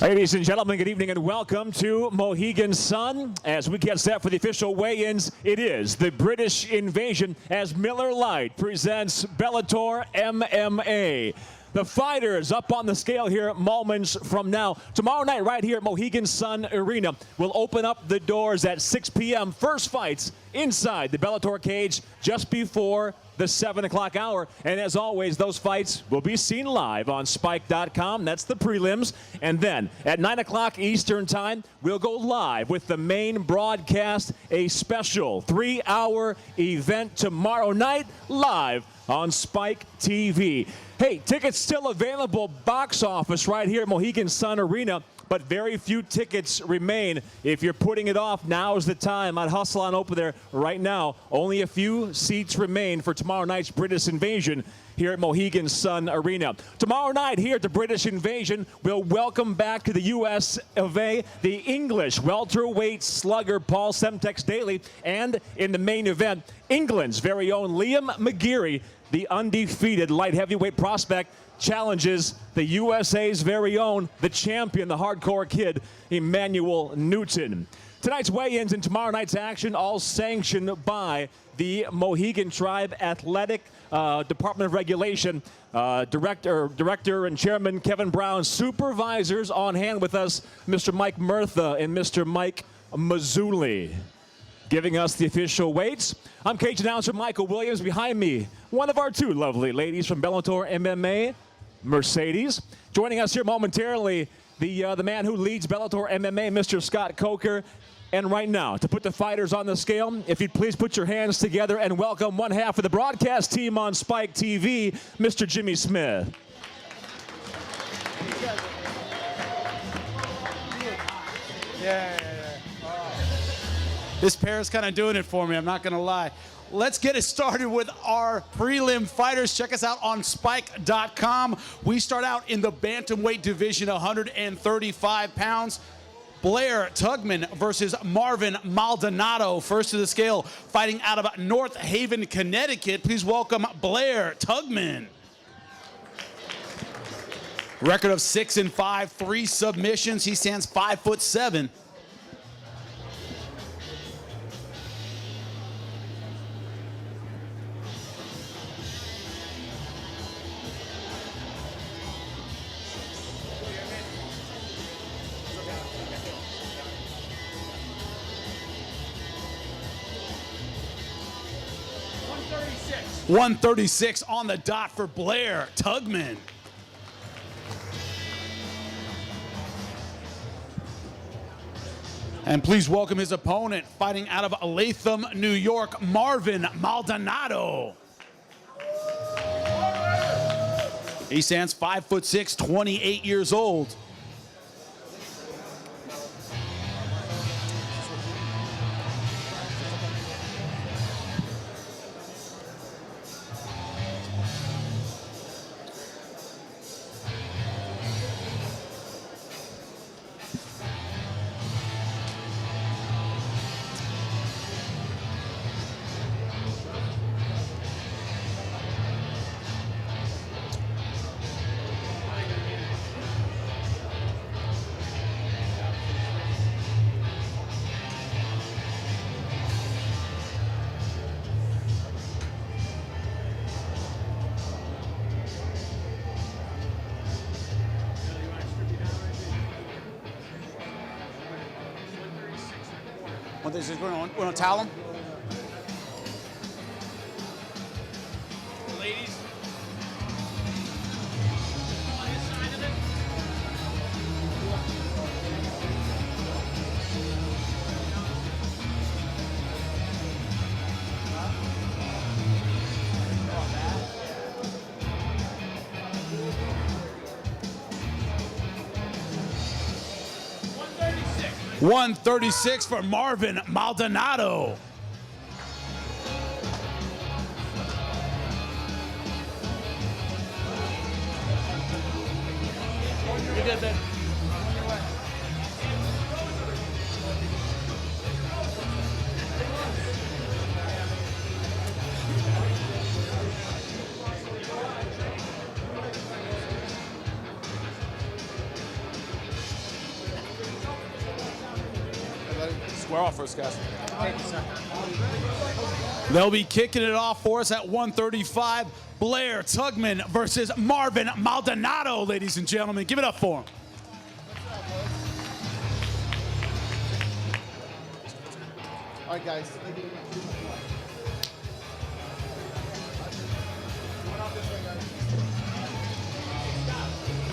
Ladies and gentlemen, good evening and welcome to Mohegan Sun. As we get set for the official weigh-ins, it is the British Invasion as Miller Lite presents Bellator MMA. The fighters up on the scale here moments from now. Tomorrow night right here at Mohegan Sun Arena, we'll open up the doors at 6 p.m. First fights inside the Bellator cage just before the 7 o'clock hour. And as always, those fights will be seen live on Spike.com. That's the prelims. And then at 9 o'clock Eastern time, we'll go live with the main broadcast, a special 3-hour event tomorrow night live on Spike TV. Hey, tickets still available box office right here at Mohegan Sun Arena, but very few tickets remain. If you're putting it off, now's the time. I'd hustle on over there right now. Only a few seats remain for tomorrow night's British Invasion here at Mohegan Sun Arena. Tomorrow night here at the British Invasion, we'll welcome back to the U.S. of A. the English welterweight slugger Paul Semtex Daly, and in the main event, England's very own Liam Mcgeary, the undefeated light heavyweight prospect, challenges the USA's very own, the champion, the hardcore kid, Emanuel Newton. Tonight's weigh-ins and tomorrow night's action, all sanctioned by the Mohegan Tribe Athletic Department of Regulation, Director and Chairman Kevin Brown, supervisors on hand with us, Mr. Mike Murtha and Mr. Mike Mazzulli, giving us the official weights. I'm cage announcer Michael Williams. Behind me, one of our two lovely ladies from Bellator MMA, Mercedes. Joining us here momentarily, the man who leads Bellator MMA, Mr. Scott Coker. And right now, to put the fighters on the scale, if you'd please put your hands together and welcome one half of the broadcast team on Spike TV, Mr. Jimmy Smith. Yeah. This pair is kind of doing it for me, I'm not going to lie. Let's get it started with our prelim fighters. Check us out on Spike.com. We start out in the bantamweight division, 135 pounds. Blair Tubman versus Marvin Maldonado, first to the scale, fighting out of North Haven, Connecticut. Please welcome Blair Tubman. Record of 6-5, 3 submissions. He stands 5'7". .136 on the dot for Blair Tubman. And please welcome his opponent, fighting out of Latham, New York, Marvin Maldonado. He stands 5'6", 28 years old. We're gonna towel him. Ladies. .136 for Marvin Maldonado. You did that. We're off first, guys. They'll be kicking it off for us at 135. Blair Tubman versus Marvin Maldonado, ladies and gentlemen. Give it up for him. All right, guys.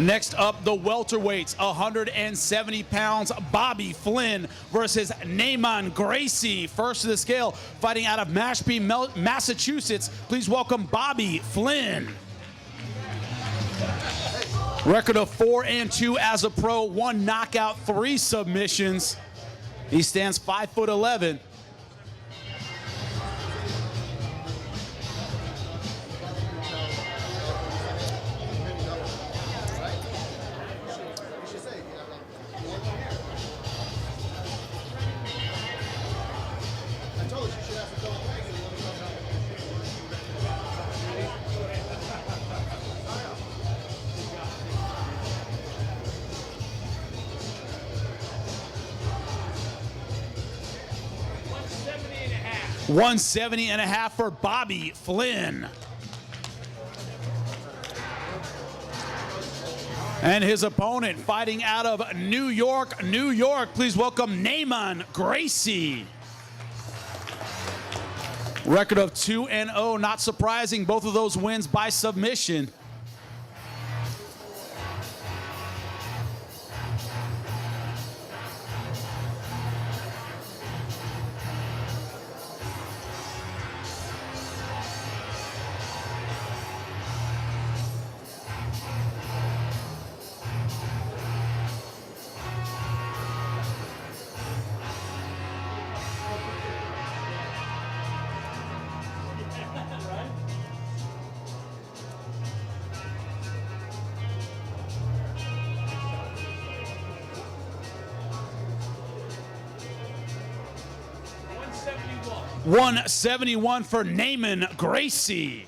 Next up, the welterweights, 170 pounds, Bobby Flynn versus Naaman Gracie. First to the scale, fighting out of Mashpee, Massachusetts. Please welcome Bobby Flynn. Record of 4-2 as a pro, 1 knockout, 3 submissions. He stands 5'11". $170.5 for Bobby Flynn. And his opponent fighting out of New York, New York. Please welcome Naaman Gracie. Record of 2-0, not surprising. Both of those wins by submission. $171 for Naaman Gracie.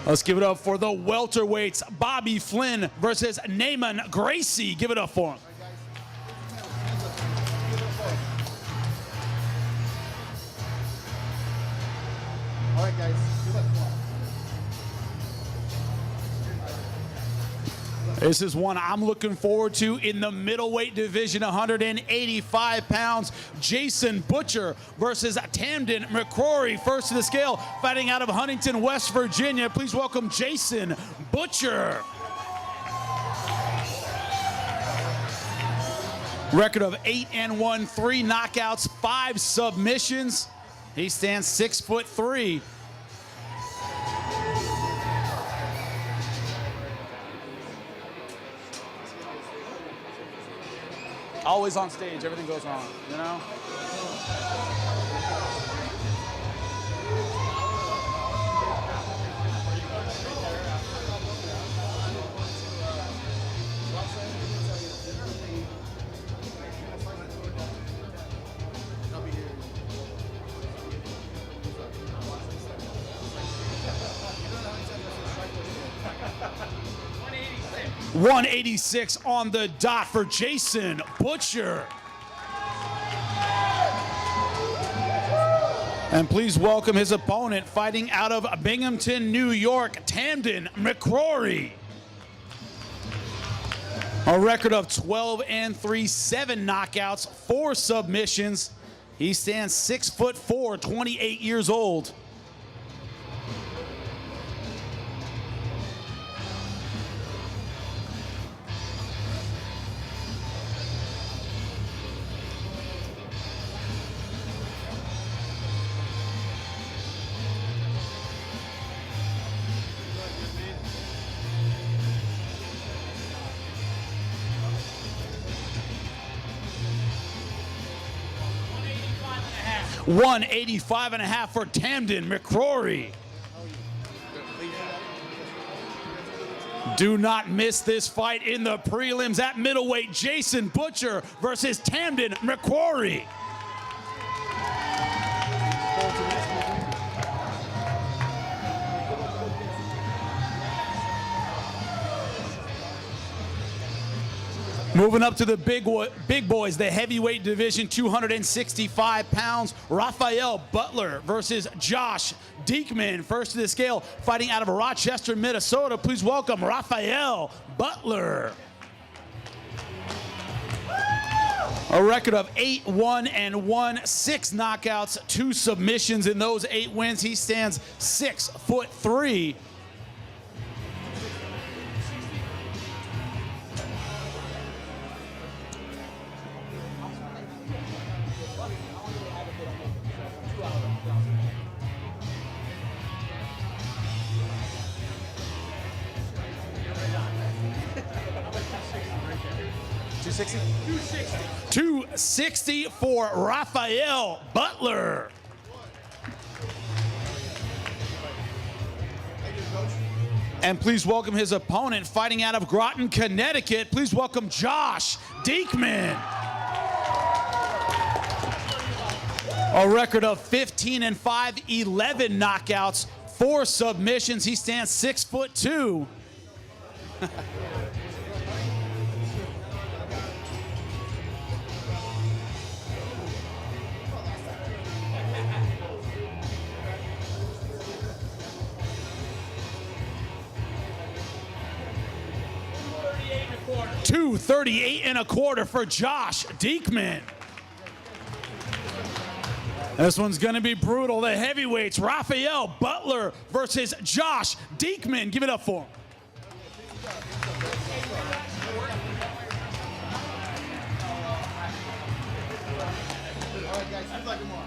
Let's give it up for the welterweights, Bobby Flynn versus Naaman Gracie. Give it up for him. All right, guys. Good luck. This is one I'm looking forward to in the middleweight division, 185 pounds. Jason Butcher versus Attendant Mccrory. First to the scale, fighting out of Huntington, West Virginia. Please welcome Jason Butcher. Record of 8-1, 3 knockouts, 5 submissions. He stands 6'3". Always on stage, everything goes wrong, you know? $186 on the dot for Jason Butcher. And please welcome his opponent fighting out of Binghamton, New York, Attendant Mccrory. A record of 12-3, 7 knockouts, 4 submissions. He stands 6'4", 28 years old. $185.5 for Attendant Mccrory. Do not miss this fight in the prelims at middleweight. Jason Butcher versus Attendant Mccrory. Moving up to the big boys, the heavyweight division, 265 pounds. Raphael Butler versus Josh Diekmann. First to the scale, fighting out of Rochester, Minnesota. Please welcome Raphael Butler. A record of 8-1-1, 6 knockouts, 2 submissions. In those 8 wins, he stands 6'3". $260 for Raphael Butler. And please welcome his opponent, fighting out of Groton, Connecticut. Please welcome Josh Diekmann. A record of 15-5, 11 knockouts, 4 submissions. He stands 6'2". 238.25 for Josh Diekmann. This one's gonna be brutal. The heavyweights, Raphael Butler versus Josh Diekmann. Give it up for him. All right, guys, who'd like more?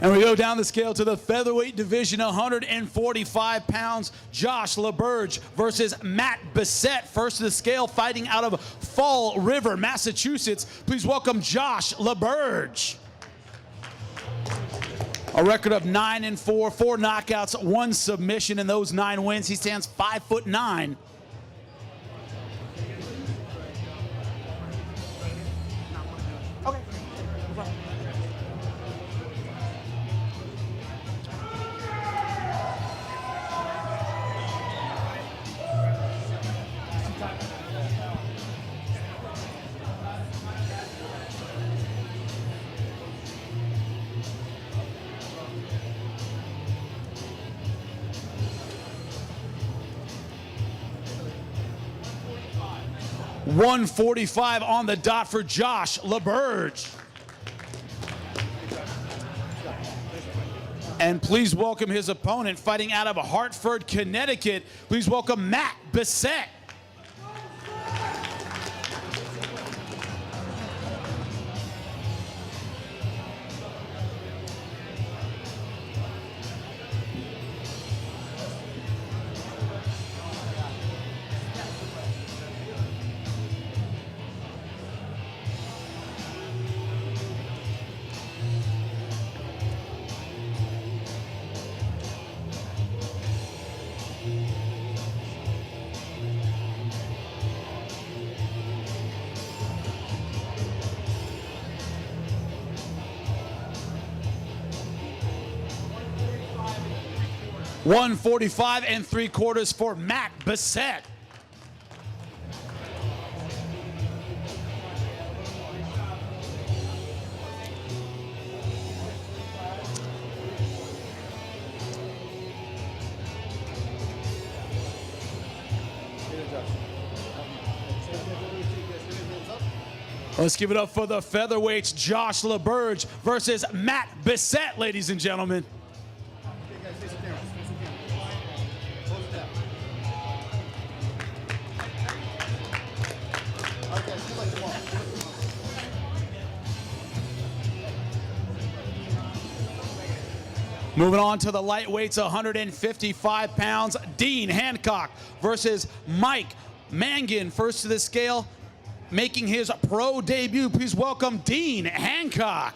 And we go down the scale to the featherweight division, 145 pounds. Josh Laberge versus Matt Bisset. First to the scale, fighting out of Fall River, Massachusetts. Please welcome Josh Laberge. A record of 9-4, 4 knockouts, 1 submission. In those 9 wins, he stands 5'9". 145 on the dot for Josh Laberge. And please welcome his opponent, fighting out of Hartford, Connecticut. Please welcome Matt Bisset. $145.75 for Matt Bisset. Let's give it up for the featherweights, Josh Laberge versus Matt Bisset, ladies and gentlemen. Moving on to the lightweights, 155 pounds, Dean Hancock versus Mike Mangin. First to the scale, making his pro debut. Please welcome Dean Hancock.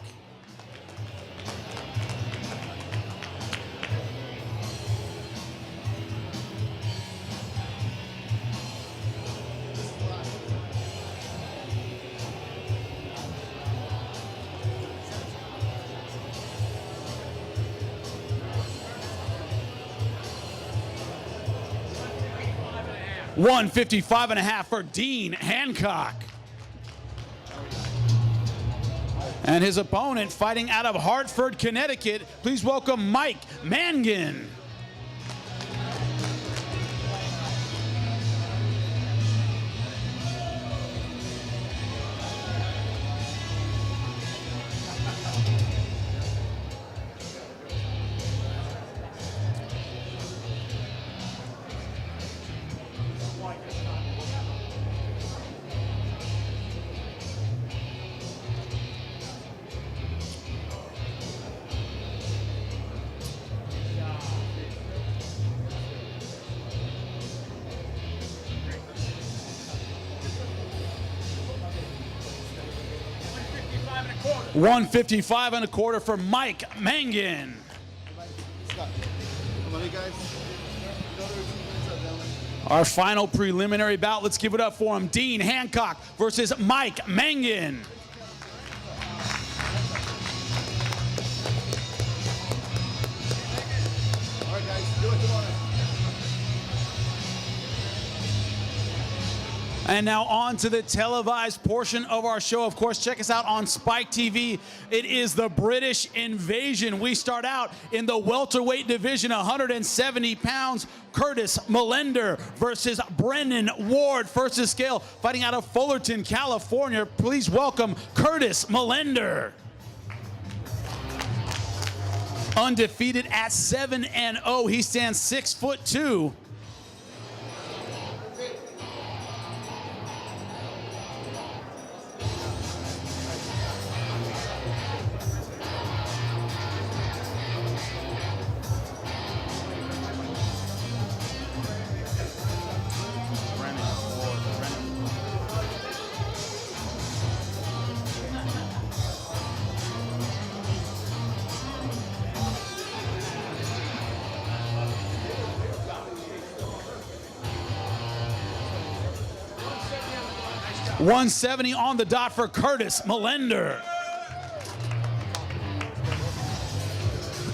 155.5 for Dean Hancock. And his opponent fighting out of Hartford, Connecticut. Please welcome Mike Mangin. $155.25 for Mike Mangin. Our final preliminary bout, let's give it up for him. Dean Hancock versus Mike Mangin. All right, guys, do it. Come on. And now on to the televised portion of our show. Of course, check us out on Spike TV. It is the British Invasion. We start out in the welterweight division, 170 pounds. Curtis Millender versus Brennan Ward. First to scale, fighting out of Fullerton, California. Please welcome Curtis Millender. Undefeated at 7-0. He stands 6'2". $170 on the dot for Curtis Millender.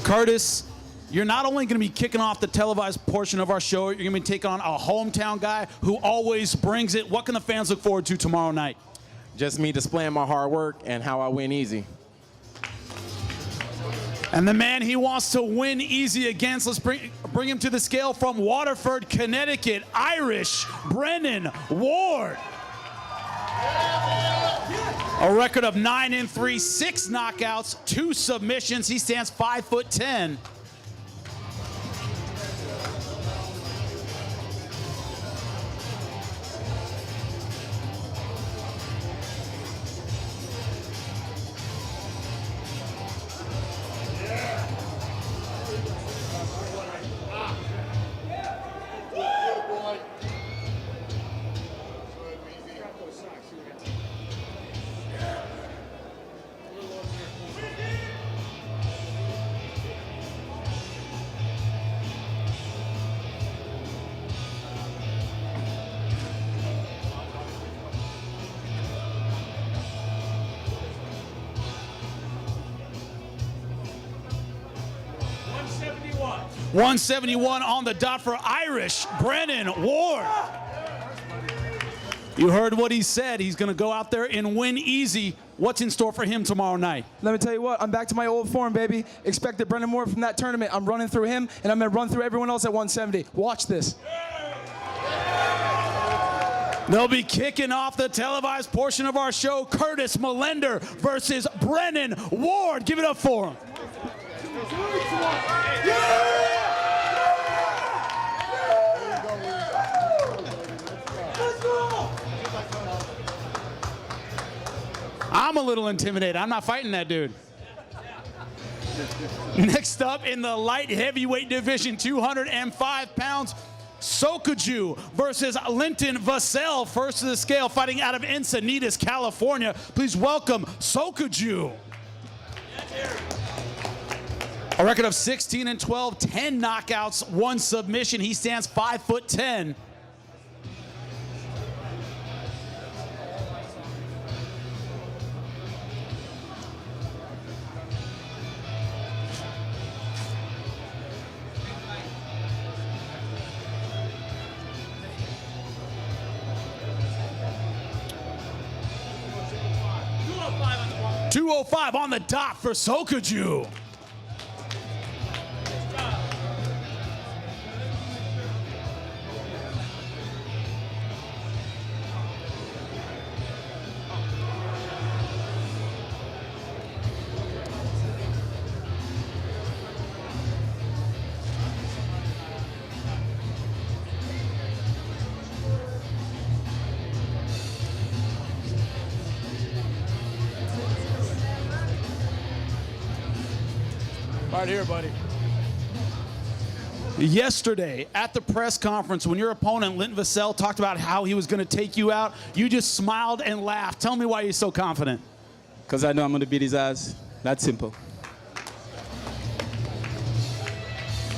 Curtis, you're not only going to be kicking off the televised portion of our show, you're going to be taking on a hometown guy who always brings it. What can the fans look forward to tomorrow night? Just me displaying my hard work and how I win easy. And the man he wants to win easy against, let's bring him to the scale from Waterford, Connecticut, Irish Brennan Ward. A record of 9-3, 6 knockouts, 2 submissions. He stands 5'10". $171 on the dot for Irish Brennan Ward. You heard what he said. He's going to go out there and win easy. What's in store for him tomorrow night? Let me tell you what, I'm back to my old form, baby. Expected Brennan Ward from that tournament. I'm running through him, and I'm going to run through everyone else at 170. Watch this. They'll be kicking off the televised portion of our show. Curtis Millender versus Brennan Ward. Give it up for him. I'm a little intimidated. I'm not fighting that dude. Next up in the light heavyweight division, 205 pounds, Sokoju versus Linton Vassell. First to the scale, fighting out of Encinitas, California. Please welcome Sokoju. A record of 16-12, 10 knockouts, 1 submission. He stands 5'10". 205 on the dot for Sokaju. Right here, buddy. Yesterday at the press conference, when your opponent, Linton Vassell, talked about how he was going to take you out, you just smiled and laughed. Tell me why you're so confident. Because I know I'm going to beat his ass. That's simple.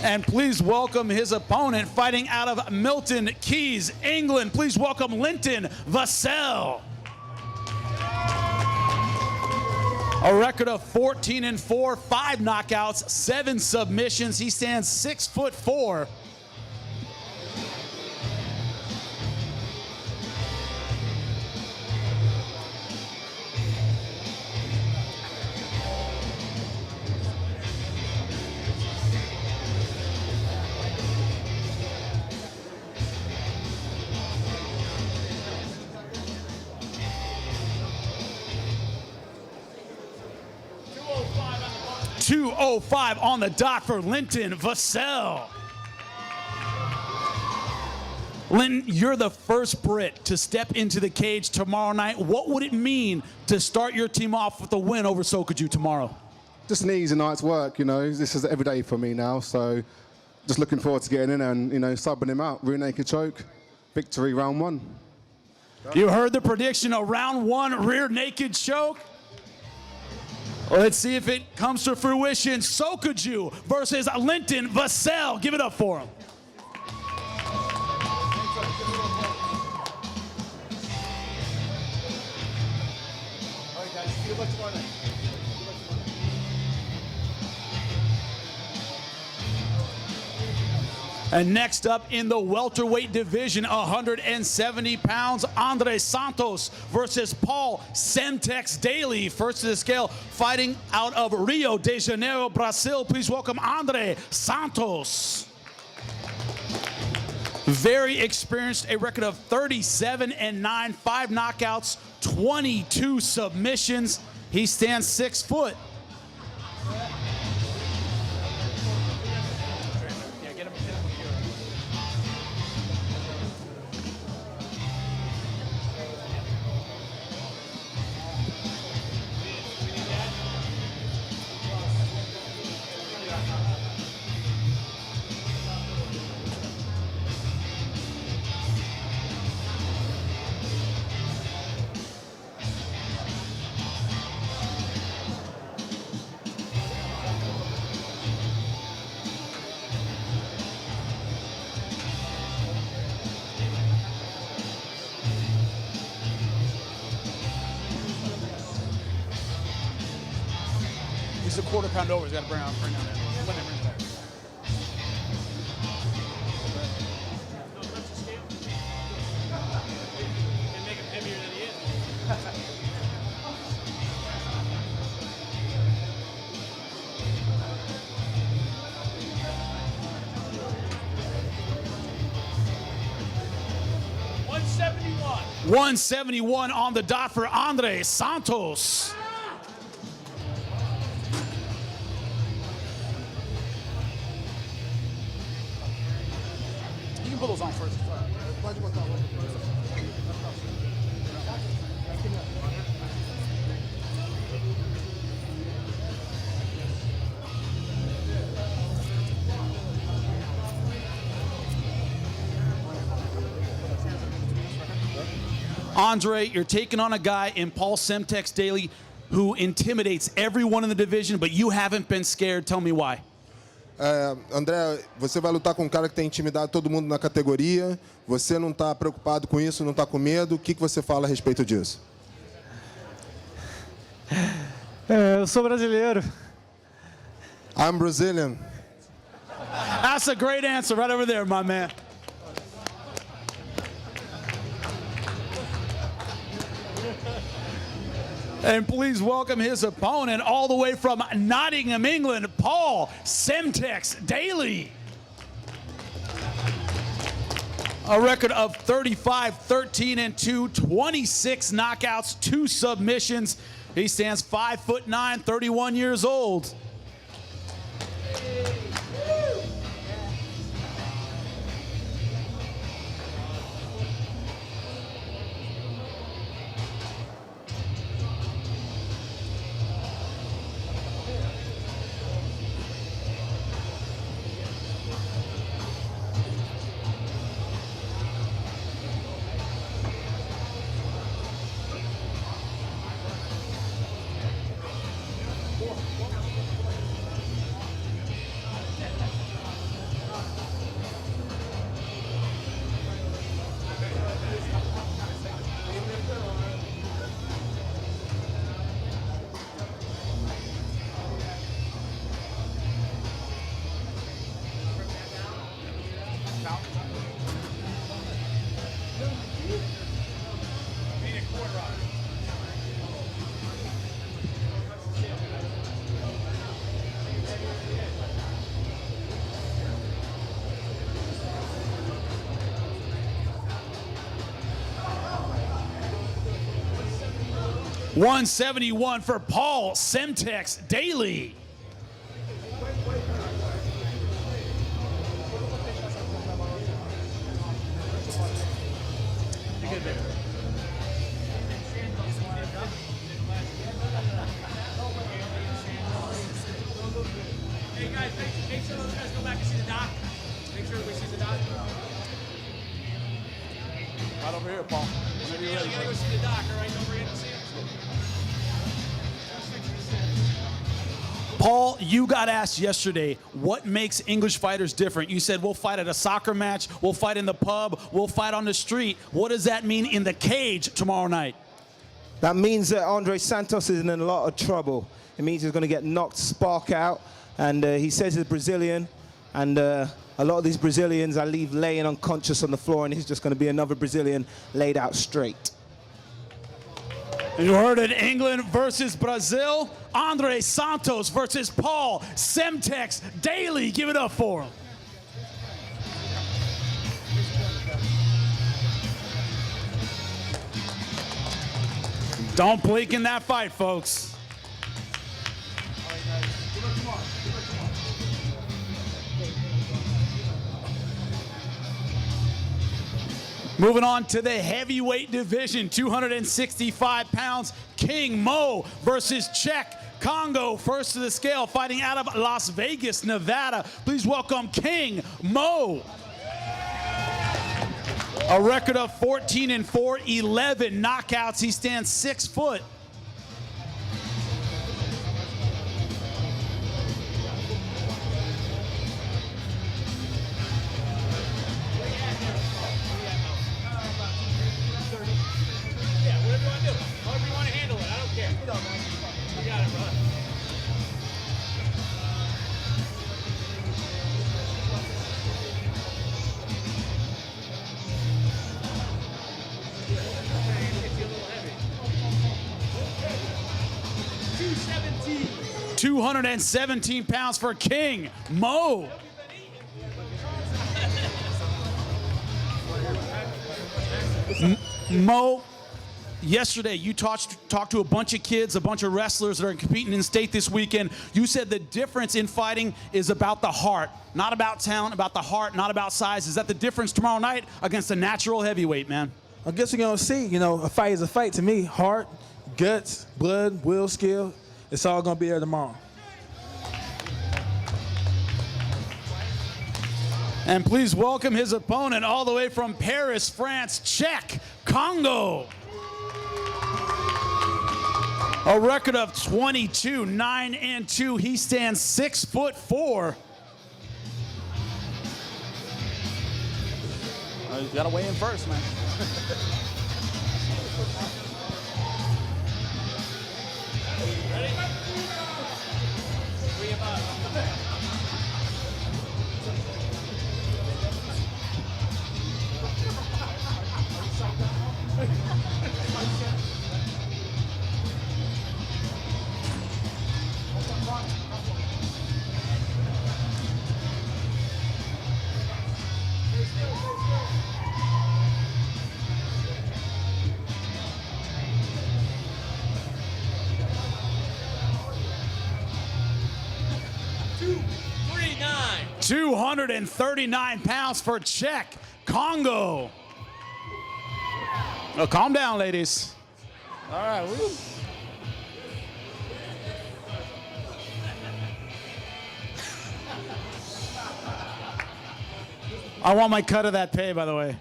And please welcome his opponent, fighting out of Milton Keynes, England. Please welcome Linton Vassell. A record of 14-4, 5 knockouts, 7 submissions. He stands 6'4". .205 on the dot for Linton Vassell. Linton, you're the first Brit to step into the cage tomorrow night. What would it mean to start your team off with a win over Sokaju tomorrow? Just an easy night's work, you know. This is every day for me now, so just looking forward to getting in and, you know, subbing him out. Rear naked choke, victory round 1. You heard the prediction, a round 1 rear naked choke. Let's see if it comes to fruition. Sokaju versus Linton Vassell. Give it up for him. All right, guys. Good luck tomorrow night. And next up in the welterweight division, 170 pounds, Andre Santos versus Paul Semtex Daly. First to the scale, fighting out of Rio de Janeiro, Brazil. Please welcome Andre Santos. Very experienced, a record of 37-9, 5 knockouts, 22 submissions. He stands 6 foot. He's a quarter pound over. He's got to bring down that. Bring it back. And make him heavier than he is. 171 on the dot for Andre Santos. You can put those on first. Andre, you're taking on a guy in Paul Semtex Daly who intimidates everyone in the division, but you haven't been scared. Tell me why. André, você vai lutar com um cara que tem intimidado todo mundo na categoria. Você não está preocupado com isso, não está com medo. O que você fala a respeito disso? Eu sou brasileiro. I'm Brazilian. That's a great answer right over there, my man. And please welcome his opponent all the way from Nottingham, England, Paul Semtex Daly. A record of 35, 13-2, 26 knockouts, 2 submissions. He stands 5'9", 31 years old. $171 for Paul Semtex Daly. Hey guys, make sure those guys go back and see the doc. Make sure we see the doc. Right over here, Paul. You gotta go see the doc, all right? Don't forget to see him. Paul, you got asked yesterday, what makes English fighters different? You said, we'll fight at a soccer match, we'll fight in the pub, we'll fight on the street. What does that mean in the cage tomorrow night? That means that Andre Santos is in a lot of trouble. It means he's going to get knocked spark out, and he says he's Brazilian, and a lot of these Brazilians I leave laying unconscious on the floor, and he's just going to be another Brazilian laid out straight. You heard it, England versus Brazil. Andre Santos versus Paul Semtex Daly. Give it up for him. Don't blink in that fight, folks. Moving on to the heavyweight division, 265 pounds, King Mo versus Cheick Kongo, first to the scale, fighting out of Las Vegas, Nevada. Please welcome King Mo. A record of 14-4, 11 knockouts. He stands 6 foot. $217 pounds for King Mo. Mo, yesterday you talked to a bunch of kids, a bunch of wrestlers that are competing in state this weekend. You said the difference in fighting is about the heart, not about talent, about the heart, not about size. Is that the difference tomorrow night against a natural heavyweight, man? I guess we're going to see. You know, a fight is a fight to me. Heart, guts, blood, will, skill. It's all going to be there tomorrow. And please welcome his opponent all the way from Paris, France, Cheick Kongo. A record of 22, 9-2. He stands 6'4". You gotta weigh in first, man. 239 pounds for Cheick Kongo. Oh, calm down, ladies. All right. Woo. I want my cut of that pay, by the way.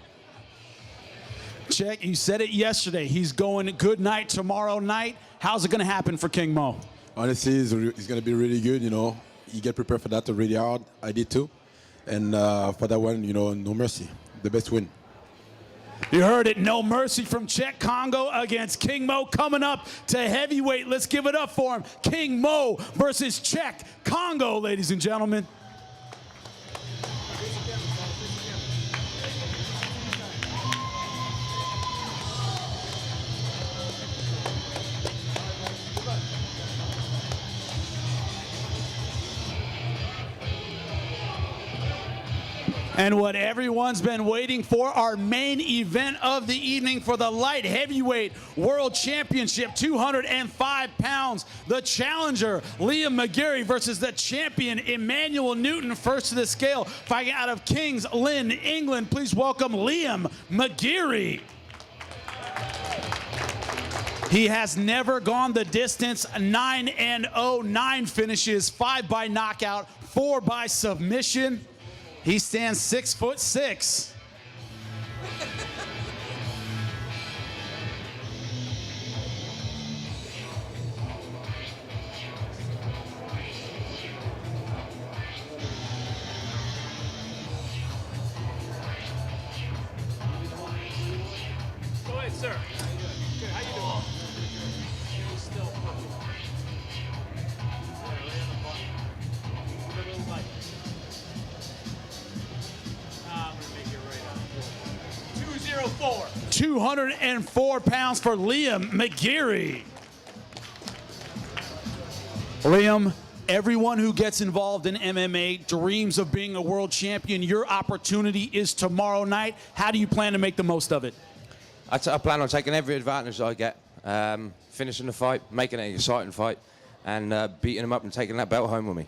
Cheick, you said it yesterday. He's going good night tomorrow night. How's it going to happen for King Mo? Honestly, it's going to be really good, you know. You get prepared for that really hard. I did too. And for that one, you know, no mercy. The best win. You heard it. No mercy from Cheick Kongo against King Mo. Coming up to heavyweight. Let's give it up for him. King Mo versus Cheick Kongo, ladies and gentlemen. And what everyone's been waiting for, our main event of the evening for the light heavyweight world championship, 205 pounds. The challenger, Mcgeary, versus the champion, Emanuel Newton, first to the scale, fighting out of King's Lynn, England. Please welcome Mcgeary. He has never gone the distance, 9-0, 9 finishes, 5 by knockout, 4 by submission. He stands 6'6". Go ahead, sir. Good. How you doing? Still. Give it a little light. 204. 204 pounds for Mcgeary. Liam, everyone who gets involved in MMA dreams of being a world champion. Your opportunity is tomorrow night. How do you plan to make the most of it? I plan on taking every advantage I get, finishing the fight, making it an exciting fight, and beating him up and taking that belt home with me.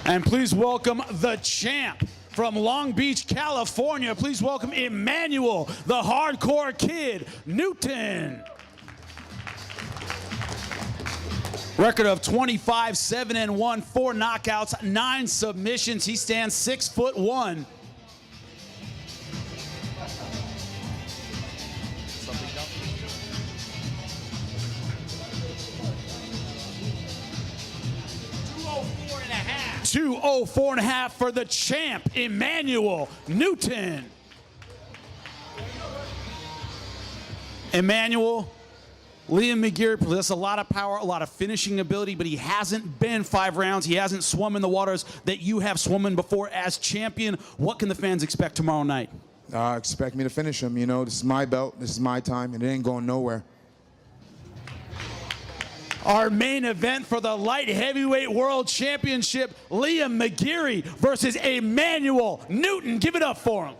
And please welcome the champ from Long Beach, California. Please welcome Emanuel, the hardcore kid, Newton. Record of 25, 7-1, 4 knockouts, 9 submissions. He stands 6'1". $204.5 for the champ, Emanuel Newton. Emanuel, Mcgeary possesses a lot of power, a lot of finishing ability, but he hasn't been 5 rounds. He hasn't swum in the waters that you have swum in before as champion. What can the fans expect tomorrow night? Expect me to finish him. You know, this is my belt, this is my time, and it ain't going nowhere. Our main event for the light heavyweight world championship, Mcgeary versus Emanuel Newton. Give it up for him.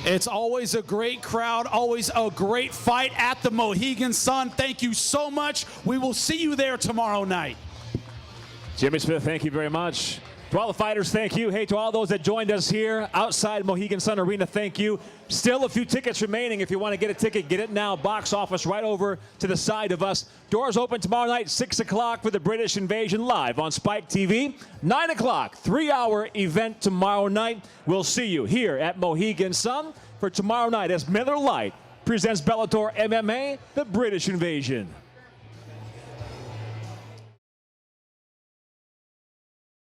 It's always a great crowd, always a great fight at the Mohegan Sun. Thank you so much. We will see you there tomorrow night. Jimmy Smith, thank you very much. To all the fighters, thank you. Hey, to all those that joined us here outside Mohegan Sun Arena, thank you. Still a few tickets remaining. If you want to get a ticket, get it now. Box office right over to the side of us. Doors open tomorrow night, 6 o'clock for the British Invasion live on Spike TV. 9 o'clock, 3-hour event tomorrow night. We'll see you here at Mohegan Sun for tomorrow night as Miller Lite presents Bellator MMA, the British Invasion.